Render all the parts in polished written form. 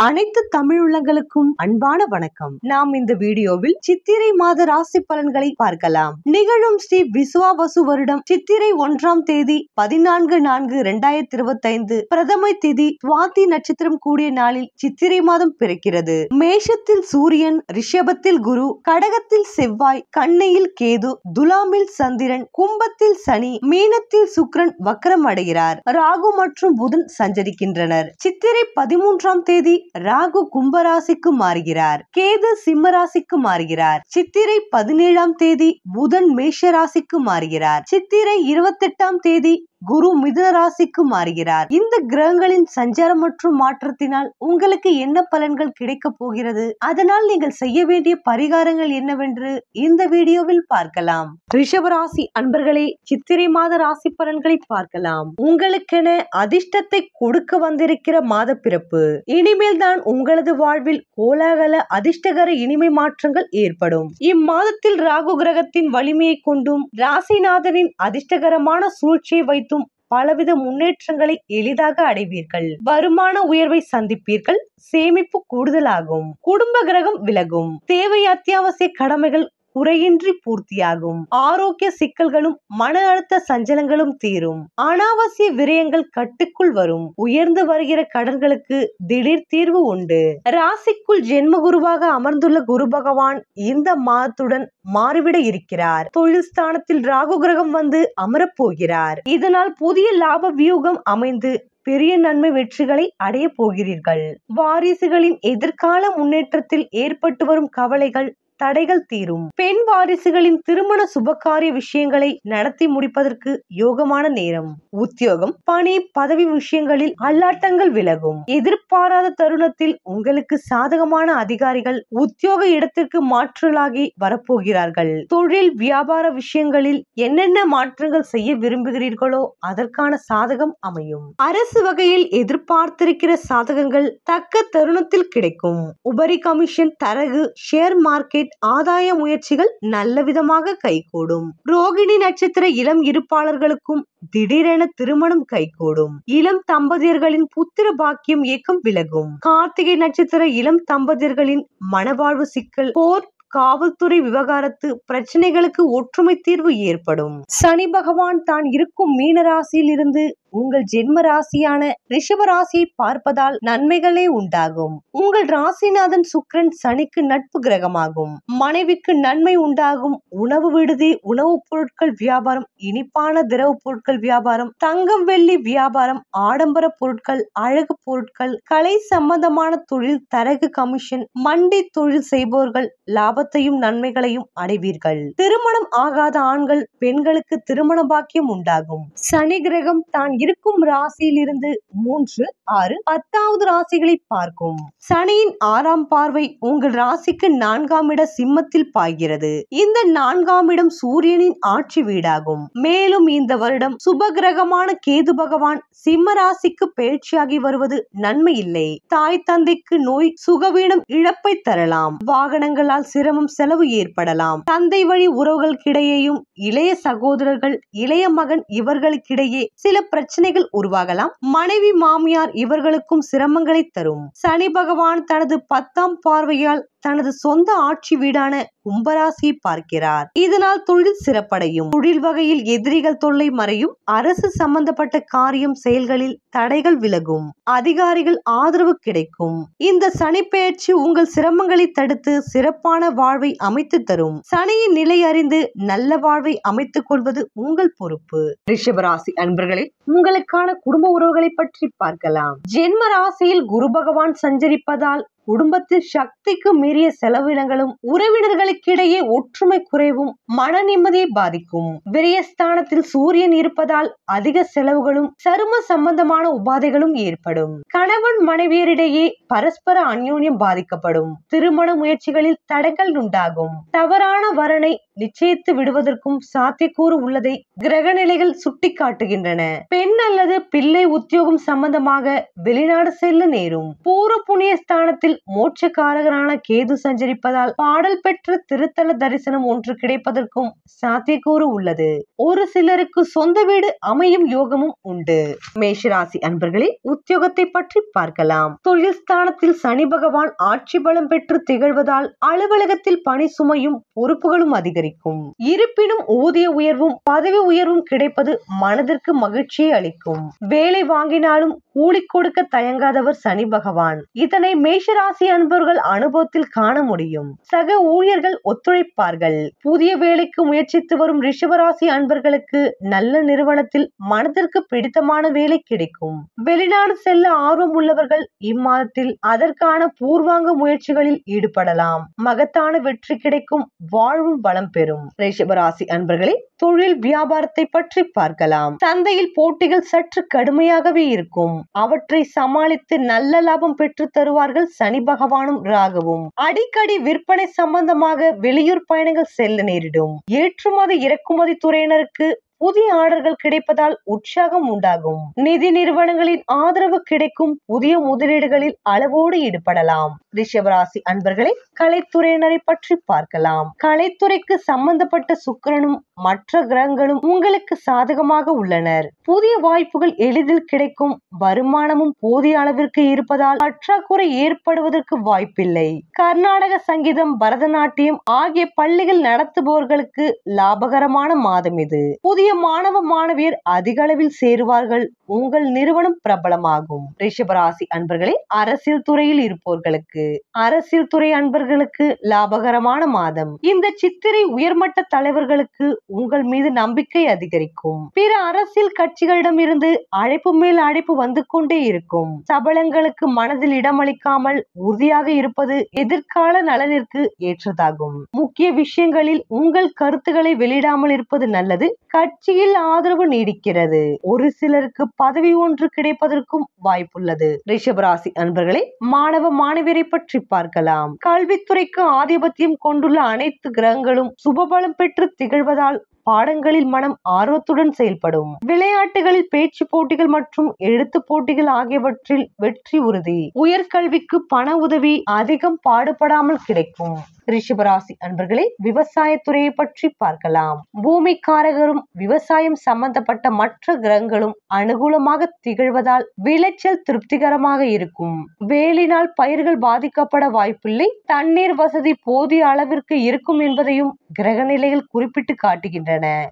அனைத்து தமிழுள்ளங்களுக்கும் அன்பான வணக்கம். நாம் இந்த வீடியோவில் சித்திரை மாத ராசி பலன்களை பார்க்கலாம். நிகழும் ஸ்ரீ விசுவாவசு வருடம் சித்திரை 1ஆம் தேதி 14/4/2025 பிரதமை திதி சுவாதி நட்சத்திரம் கூடிய நாளில் சித்திரை மாதம் பிறக்கிறது. மேஷத்தில் சூரியன், ரிஷபத்தில் குரு, கடகத்தில் செவ்வாய், கன்னியில் கேது, துலாமில் சந்திரன், கும்பத்தில் சனி, மீனத்தில் சுக்கிரன் வக்ரம் அடைகிறார். ராகு மற்றும் புதன் சஞ்சரிக்கின்றனர். சித்திரை 13ஆம் தேதி ராகு கும்பராசிக்கு மாறுகிறார். கேது சிம்ம ராசிக்கு மாறுகிறார். சித்திரை 17ஆம் தேதி புதன் மேஷ ராசிக்கு மாறுகிறார். சித்திரை 28ஆம் தேதி குரு மிதுன ராசிக்கு மாறுகிறார். இந்த கிரகங்களின் சஞ்சாரம் மற்றும் மாற்றத்தினால் உங்களுக்கு என்ன பலன்கள் கிடைக்க போகிறது, அதனால் நீங்கள் செய்ய வேண்டிய பரிகாரங்கள் என்னவென்று இந்த வீடியோவில் பார்க்கலாம். ரிஷபராசி அன்பர்களே, சித்திரை மாத ராசி பலன்களை பார்க்கலாம். உங்களுக்கென அதிர்ஷ்டத்தை கொடுக்க வந்திருக்கிற மாத பிறப்பு. இனிமேல் தான் உங்களது வாழ்வில் கோலாகல அதிர்ஷ்டகர இனிமை மாற்றங்கள் ஏற்படும். இம்மாதத்தில் ராகு கிரகத்தின் வலிமையை கொண்டும் ராசிநாதனின் அதிர்ஷ்டகரமான சூழ்ச்சியை வைத்து பலவித முன்னேற்றங்களை எளிதாக அடைவீர்கள். வருமான உயர்வை சந்திப்பீர்கள். சேமிப்பு கூடுதலாகும். குடும்ப கிரகம் விலகும். தேவை அத்தியாவசிய கடமைகள் குறையின்றி பூர்த்தியாகும். ஆரோக்கிய சிக்கல்களும் மன அழுத்த சஞ்சலங்களும் தீரும். அனாவசிய விரயங்கள் கட்டுக்குள் வரும். உயர்ந்து வருகிற கடன்களுக்கு திடீர் தீர்வு உண்டு. ராசிக்குள் ஜென்ம குருவாக அமர்ந்துள்ள குரு பகவான் இந்த மாதத்துடன் மாறிவிட இருக்கிறார். தொழில் ஸ்தானத்தில் ராகு கிரகம் வந்து அமரப்போகிறார். இதனால் புதிய லாப வியூகம் அமைந்து பெரிய நன்மை வெற்றிகளை அடைய போகிறீர்கள். வாரிசுகளின் எதிர்கால முன்னேற்றத்தில் ஏற்பட்டு வரும் கவலைகள் தடைகள் தீரும். பெண் வாரிசுகளின் திருமண சுபகாரிய விஷயங்களை நடத்தி முடிப்பதற்கு யோகமான நேரம். உத்தியோகம், பணி, பதவி விஷயங்களில் அல்லாட்டங்கள் விலகும். எதிர்பாராத தருணத்தில் உங்களுக்கு சாதகமான அதிகாரிகள் உத்தியோக இடத்திற்கு மாற்றலாகி வரப்போகிறார்கள். தொழில் வியாபார விஷயங்களில் என்னென்ன மாற்றங்கள் செய்ய விரும்புகிறீர்களோ அதற்கான சாதகம் அமையும். அரசு வகையில் எதிர்பார்த்திருக்கிற சாதகங்கள் தக்க தருணத்தில் கிடைக்கும். உபரி கமிஷன், தரகு, ஷேர் மார்க்கெட் ஆதாய முயற்சிகள் நல்ல விதமாக கைகூடும். ரோகிணி நட்சத்திர இளம் இருப்பாளர்களுக்கும் திடீரென திருமணம் கைகூடும். இளம் தம்பதியர்களின் புத்திர பாக்கியம் இயக்கம் விலகும். கார்த்திகை நட்சத்திர இளம் தம்பதியர்களின் மனவாழ்வு சிக்கல், போர், காவல்துறை விவகாரத்து பிரச்சனைகளுக்கு ஒற்றுமை தீர்வு ஏற்படும். சனி பகவான் தான் இருக்கும் மீன ராசியில் இருந்து உங்கள் ஜென்ம ராசியான ரிஷப ராசியை பார்ப்பதால் நன்மைகளே உண்டாகும். உங்கள் ராசிநாதன் சுக்கிரன் சனிக்கு நட்பு கிரகமாகும். மனைவிக்கு நன்மை உண்டாகும். உணவு விடுதி, உணவுப் பொருட்கள் வியாபாரம், இனிப்பான திரவ பொருட்கள் வியாபாரம், தங்கம் வெள்ளி வியாபாரம், ஆடம்பர பொருட்கள், அழகு பொருட்கள், கலை சம்பந்தமான தொழில், தரகு கமிஷன், மண்டி தொழில் செய்பவர்கள் லாபத்தையும் நன்மைகளையும் அடைவீர்கள். திருமணம் ஆகாத ஆண்கள் பெண்களுக்கு திருமண பாக்கியம் உண்டாகும். சனி கிரகம் தான் இருக்கும் ராசியில் இருந்து 3, 6, 10வது ராசிகளை பார்க்கும். சனியின் 6ஆம் பார்வை உங்கள் ராசிக்கு 4ஆம் இட சிம்மத்தில் பாய்கிறது. இந்த 4ஆம் இடம் சூரியனின் ஆட்சி வீடாகும். மேலும் இந்த வருடம் சுப கிரகமான கேது பகவான் சிம்ம ராசிக்கு பயிற்சியாகி வருவது நன்மை இல்லை. தாய் தந்தைக்கு நோய், சுகவீனம், இழப்பை தரலாம். வாகனங்களால் சிரமம், செலவு ஏற்படலாம். தந்தை வழி உறவுகளுக்கிடையேயும் இளைய சகோதரர்கள், இளைய மகன் இவர்களுக்கிடையே சில பிரச்சனைகள் உருவாகலாம். மனைவி, மாமியார் இவர்களுக்கும் சிரமங்களை தரும். சனி பகவான் தனது 10ஆம் பார்வையால் தனது சொந்த ஆட்சி வீடான கும்பராசியை பார்க்கிறார். இதனால் தொழில் சிறப்படையும். தொழில் வகையில் எதிரிகள் தொல்லை மறையும். அரசு சம்பந்தப்பட்ட காரியம் செயல்களில் தடைகள் விலகும். அதிகாரிகள் ஆதரவு கிடைக்கும். இந்த சனி பெயர்ச்சி உங்கள் சிரமங்களை தடுத்து சிறப்பான வாழ்வை அமைத்து தரும். சனியின் நிலை அறிந்து நல்ல வாழ்வை அமைத்துக் கொள்வது உங்கள் பொறுப்பு. ரிஷபராசி அன்பர்களே, உங்களுக்கான குடும்ப உறவுகளை பற்றி பார்க்கலாம். ஜென்ம ராசியில் குரு பகவான் சஞ்சரிப்பதால் குடும்பத்தில் சக்திக்கு மீறிய செலவினங்களும், உறவினர்களுக்கிடையே ஒற்றுமை குறைவும் மன நிம்மதியை பாதிக்கும். விரயஸ்தானத்தில் சூரியன் இருப்பதால் அதிக செலவுகளும் சரும சம்பந்தமான உபாதைகளும் ஏற்படும். கணவன் மனைவியரிடையே பரஸ்பர அந்யோன்யம் பாதிக்கப்படும். திருமண முயற்சிகளில் தடைகள் உண்டாகும். தவறான வரனை நிச்சயித்து விடுவதற்கும் சாத்தியக்கூறு உள்ளதை கிரக நிலைகள் சுட்டிக்காட்டுகின்றன. பெண் அல்லது பிள்ளை உத்தியோகம் சம்பந்தமாக வெளிநாடு செல்ல நேரும். பூர்வ புண்ணிய ஸ்தானத்தில் மோட்சக்காரகரான கேது சஞ்சரிப்பதால் பாடல் பெற்ற திருத்தல தரிசனம் ஒன்று கிடைப்பதற்கும் சாத்தியக்கூறு உள்ளது. ஒரு சிலருக்கு சொந்த வீடு அமையும் யோகமும் உண்டு. மேஷராசி அன்பர்களே, உத்தியோகத்தை பற்றி பார்க்கலாம். தொழில் ஸ்தானத்தில் சனி பகவான் ஆட்சி பலம் பெற்று திகழ்வதால் அலுவலகத்தில் பணி சுமையும் பொறுப்புகளும் அதிகரிக்கும். இருப்பினும் ஊதிய உயர்வும் பதவி உயர்வும் கிடைப்பது மனதிற்கு மகிழ்ச்சியை அளிக்கும். வேலை வாங்கினாலும் கூலி கொடுக்க தயங்காதவர் சனி பகவான். இதனை மேஷராசி அன்பர்கள் அனுபவத்தில் காண முடியும். சக ஊழியர்கள் ஒத்துழைப்பார்கள். புதிய வேலைக்கு முயற்சித்து வரும் ரிஷபராசி அன்பர்களுக்கு நல்ல நிறுவனத்தில் மனதிற்கு பிடித்தமான வேலை கிடைக்கும். வெளிநாடு செல்ல ஆர்வம் உள்ளவர்கள் இம்மாதத்தில் அதற்கான பூர்வாங்க முயற்சிகளில் ஈடுபடலாம். மகத்தான வெற்றி கிடைக்கும். வாழ்வும் வளம் பெறும். ரிஷபராசி அன்பர்களே, தொழில் வியாபாரத்தை பற்றி பார்க்கலாம். சந்தையில் போட்டிகள் சற்று கடுமையாகவே இருக்கும். அவற்றை சமாளித்து நல்ல லாபம் பெற்று தருவார்கள் சனி பகவானும் ராகுவும். அடிக்கடி விற்பனை சம்பந்தமாக வெளியூர் பயணங்கள் செல்ல நேரிடும். ஏற்றுமதி இறக்குமதி துறையினருக்கு புதிய ஆர்டர்கள் கிடைப்பதால் உற்சாகம் உண்டாகும். நிதி நிறுவனங்களின் ஆதரவு கிடைக்கும். புதிய முதலீடுகளில் அளவோடு ஈடுபடலாம். ரிஷபராசி அன்பர்களை, கலைத்துறையினரை பற்றி பார்க்கலாம். கலைத்துறைக்கு சம்பந்தப்பட்ட சுக்கிரனும் மற்ற கிரகங்களும் உங்களுக்கு சாதகமாக உள்ளனர். புதிய வாய்ப்புகள் எளிதில் கிடைக்கும். வருமானமும் போதிய அளவிற்கு இருப்பதால் பற்றாக்குறை ஏற்படுவதற்கு வாய்ப்பில்லை. கர்நாடக சங்கீதம், பரதநாட்டியம் ஆகிய பள்ளிகள் நடத்துபவர்களுக்கு லாபகரமான மாதம் இது. புதிய மாணவ மாணவியர் அதிக அளவில் சேருவார்கள். உங்கள் நிறுவனம் பிரபலமாகும். ரிஷபராசி அன்பர்களே, அரசியல் துறையில் இருப்பவர்களுக்கு அரசியல் துறை அன்பர்களுக்கு லாபகரமான மாதம். இந்த சித்திரை உயர்மட்ட தலைவர்களுக்கு உங்கள் மீது நம்பிக்கை அதிகரிக்கும். பிற அரசியல் கட்சிகளிடம் இருந்து அழைப்பு மேல் அழைப்பு வந்து கொண்டே இருக்கும். சபலங்களுக்கு மனதில் இடமளிக்காமல் உறுதியாக இருப்பது எதிர்கால நலனிற்கு ஏற்றதாகும். முக்கிய விஷயங்களில் உங்கள் கருத்துக்களை வெளியிடாமல் இருப்பது நல்லது. கட்சியில் ஆதரவு நீடிக்கிறது. ஒரு சிலருக்கு பதவி ஒன்று கிடைப்பதற்கும் வாய்ப்புள்ளது. ரிஷபராசி அன்பர்களே, மாணவ மாணவியரை பற்றி பார்க்கலாம். கல்வித்துறைக்கு ஆதிபத்தியம் கொண்டுள்ள அனைத்து கிரகங்களும் சுபபலம் பெற்று திகழ்வதால் பாடங்களில் மனம் ஆர்வத்துடன் செயல்படும். விளையாட்டுகளில் பேச்சு போட்டிகள் மற்றும் எழுத்து போட்டிகள் ஆகியவற்றில் வெற்றி உறுதி. உயர்கல்விக்கு பண உதவி அதிகம் பாடுபடாமல் கிடைக்கும். ரிஷபராசி அன்பர்களே, விவசாயத்துறையை பற்றி பார்க்கலாம். பூமிக்காரகரும் விவசாயம் சம்பந்தப்பட்ட மற்ற கிரகங்களும் அனுகூலமாக திகழ்வதால் விளைச்சல் திருப்திகரமாக இருக்கும். வேலினால் பயிர்கள் பாதிக்கப்பட வாய்ப்பில்லை. தண்ணீர் வசதி போதிய அளவிற்கு இருக்கும் என்பதையும் கிரக நிலைகள் குறிப்பிட்டு காட்டுகின்றன.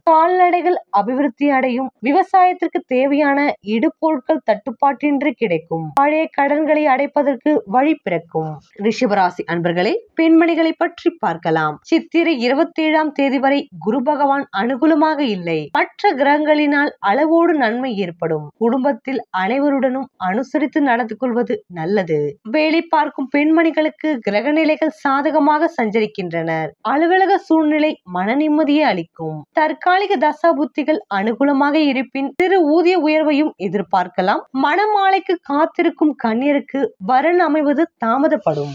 கால்நடைகள் அபிவிருத்தி அடையும். விவசாயத்திற்கு தேவையான இடுபொருட்கள் தட்டுப்பாட்டின்றி கிடைக்கும். பழைய கடன்களை அடைப்பதற்கு வழி பிறக்கும். ரிஷபராசி அன்பர்களே, பெண்மணிகளை பற்றி பார்க்கலாம். சித்திரை 27ஆம் தேதி வரை குரு பகவான் அனுகூலமாக இல்லை. மற்ற கிரகங்களினால் அளவோடு நன்மை ஏற்படும். குடும்பத்தில் அனைவருடனும் அனுசரித்து நடந்து கொள்வது நல்லது. வேலை பார்க்கும் பெண்மணிகளுக்கு கிரக நிலைகள் சாதகமாக சஞ்சரிக்கின்றனர். அலுவலக சூழ்நிலை மன நிம்மதியை அளிக்கும். தற்காலிக தசா புத்திகள் அனுகூலமாக இருப்பின் சிறு ஊதிய உயர்வையும் எதிர்பார்க்கலாம். மணமாலைக்கு காத்திருக்கும் கன்னியருக்கு வரன் அமைவது தாமதப்படும்.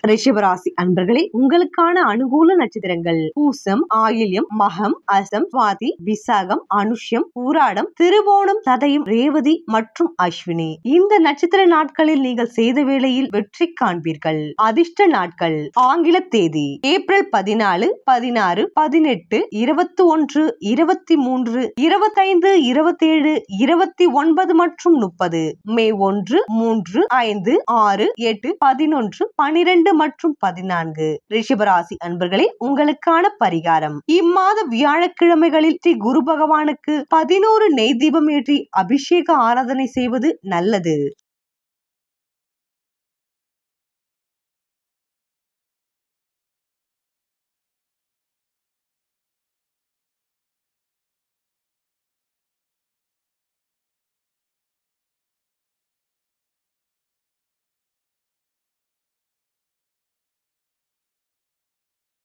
ரிஷபராசி அன்பர்களே, உங்களுக்கான அனுகூல நட்சத்திரங்கள் பூசம், ஆயில்யம், மகம், அசம், சுவாதி, விசாகம், அனுஷ்யம், பூராடம், திருவோணம், சதயம், ரேவதி மற்றும் அஸ்வினி. இந்த நட்சத்திர நாட்களில் நீங்கள் செய்த வேளையில் வெற்றி காண்பீர்கள். அதிர்ஷ்ட நாட்கள்: ஆங்கில தேதி ஏப்ரல் 14, 16, 18, 21, 23, 25, 27, 29 மற்றும் 30. மே 1, 3, 5, 6, 8, 11, 12 மற்றும் 14. ரிஷபராசி அன்பர்களே, உங்களுக்கான பரிகாரம்: இம்மாத வியாழக்கிழமைகளில் ஸ்ரீ குரு பகவானுக்கு 11 நெய் தீபம் ஏற்றி அபிஷேக ஆராதனை செய்வது நல்லது.